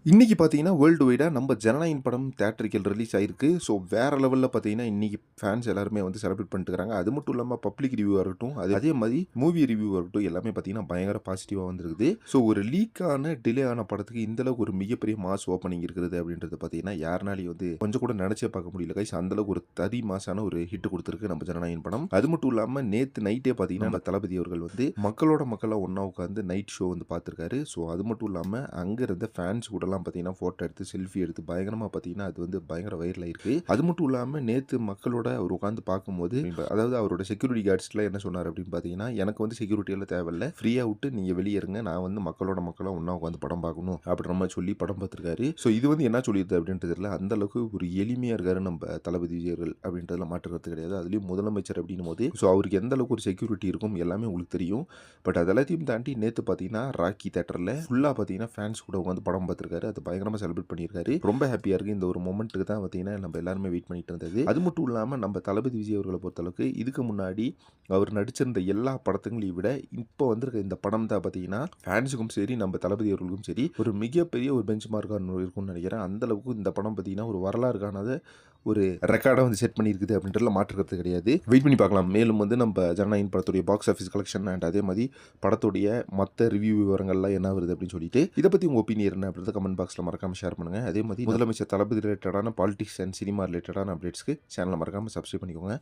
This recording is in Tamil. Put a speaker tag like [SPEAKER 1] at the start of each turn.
[SPEAKER 1] இன்னைக்கு பார்த்தீங்கன்னா, வேர்ல்டு வைடா நம்ம ஜனநாயகன் படம் தியேட்டருக்கு ரிலீஸ் ஆயிருக்கு. ஸோ வேற லெவல்ல பார்த்தீங்கன்னா, இன்னைக்கு ஃபேன்ஸ் எல்லாருமே வந்து செலிப்ரேட் பண்ணிட்டு இருக்காங்க. அது மட்டும் இல்லாம பப்ளிக் ரிவ்யூவா இருக்கட்டும், அதே மாரி மூவி ரிவ்யூவா இருக்கட்டும், எல்லாமே பார்த்தீங்கன்னா பயங்கர பாசிட்டிவா வந்திருக்குது. ஸோ ஒரு லீக் ஆன, டிலே ஆன படத்துக்கு இந்த அளவுக்கு ஒரு மிகப்பெரிய மாஸ் ஓப்பனிங் இருக்கிறது அப்படின்றது பார்த்தீங்கன்னா, யாருனாலயும் வந்து கொஞ்சம் கூட நெனச்சே பார்க்க முடியல கைஸ். அந்த அளவுக்கு ஒரு தடி மாஸான ஒரு ஹிட் குடுத்திருக்கு நம்ம ஜனநாயகன் படம். அது மட்டும் இல்லாம நேத்து நைட்டே பார்த்தீங்கன்னா, நம்ம தளபதி அவர்கள் வந்து மக்களோட மக்களா ஒண்ணா உட்கார்ந்து நைட் ஷோ வந்து பார்த்திருக்காரு. ஸோ அது மட்டும் இல்லாம அங்க இருந்த ஃபேன்ஸ் கூடலாம் பார்த்தீங்கன்னா, ஃபோட்டோ எடுத்து, செல்ஃபி எடுத்து பயங்கரமா பார்த்தீங்கன்னா, அது வந்து பயங்கர வைரல் ஆயிருக்கு. அது மட்டும் இல்லாம நேத்து மக்களோட அவர் உட்கார்ந்து பார்க்கும்போது, அதாவது அவரோட செக்யூரிட்டி கார்ட்ஸ்லாம் என்ன சொன்னாரு அப்படின்னு பார்த்தீங்கன்னா, எனக்கு வந்து செக்யூரிட்டி எல்லாம் தேவையில்ல. ஃப்ரீயா விட்டு நீங்க வெளிய இருங்க. நான் வந்து மக்களோட மக்களா ஒண்ணா உட்கார்ந்து படம் பார்க்கணும் அப்படின்ற மாரி சொல்லி படம் பார்த்திருக்காரு. ஸோ இது வந்து என்ன சொல்லிருது அப்படின்றது தெரியல. அந்த அளவுக்கு ஒரு எளிமையா இருக்காரு நம்ம தளபதி விஜய் அவர்கள் அப்படின்றதுல மாற்று கருத்து கிடையாது. அதுலயும் முதலமைச்சர் அப்படின்னும்போது, ஸோ அவருக்கு எந்த அளவுக்கு ஒரு செக்யூரிட்டி இருக்கும் எல்லாமே உங்களுக்கு தெரியும். பட் அது எல்லாத்தையும் தாண்டி நேத்து பார்த்தீங்கன்னா, ராக்கி தியேட்டர்ல ஃபுல்லா பார்த்தீங்கன்னா, ஃபேன்ஸ் கூட உட்கார்ந்து படம் பார்த்திருக்காரு. அது பயங்கரமா செலிப்ரேட் பண்ணியிருக்காரு. ரொம்ப ஹாப்பியா இருக்கு. இந்த ஒரு மொமெண்ட்டுக்கு தான் பார்த்தீங்கன்னா, நம்ம எல்லாருமே வெயிட் பண்ணிட்டு இருந்தது. அது மட்டும் இல்லாம நம்ம தளபதி விஜய் அவர்கள பொறுத்தளவுக்கு இதுக்கு முன்னாடி அவர் நடிச்சிருந்த எல்லா படத்தையும் விட இப்போ வந்திருக்க இந்த படம் தான் பார்த்தீங்கன்னா, ஃபேன்ஸுக்கும் சரி, நம்ம தளபதி அவர்களுக்கும் சரி ஒரு மிகப்பெரிய ஒரு பெஞ்ச் மார்க்கா இருக்கும்னு நினைக்கிறேன். அந்த அளவுக்கு இந்த படம் பார்த்தீங்கன்னா, ஒரு வரலாறு காணாத ஒரு ரெக்கார்டா வந்து செட் பண்ணியிருக்குது அப்படின்றதுல மாற்று கருத்து கிடையாது. வெயிட் பண்ணி பார்க்கலாம். மேலும் வந்து நம்ம ஜனநாயகன் படத்துடைய பாக்ஸ் ஆஃபீஸ் கலெக்ஷன் அண்ட் அதே மாதிரி படத்துடைய மற்ற ரிவ்யூ விவரங்கள்லாம் என்ன வருது அப்படின்னு சொல்லிட்டு இதை பற்றி உங்கள் ஒப்பீனியன் என்ன அப்படின்றத கமெண்ட் பாக்ஸில் மறக்காம ஷேர் பண்ணுங்க. அதே மாதிரி முதலமைச்சர் தளபதி ரிலேட்டடான பாலிடிக்ஸ் அண்ட் சினிமா ரிலேட்டடான அப்டேட்ஸ்க்கு சேனலை மறக்காம சப்ஸ்கிரைப் பண்ணிக்கோங்க.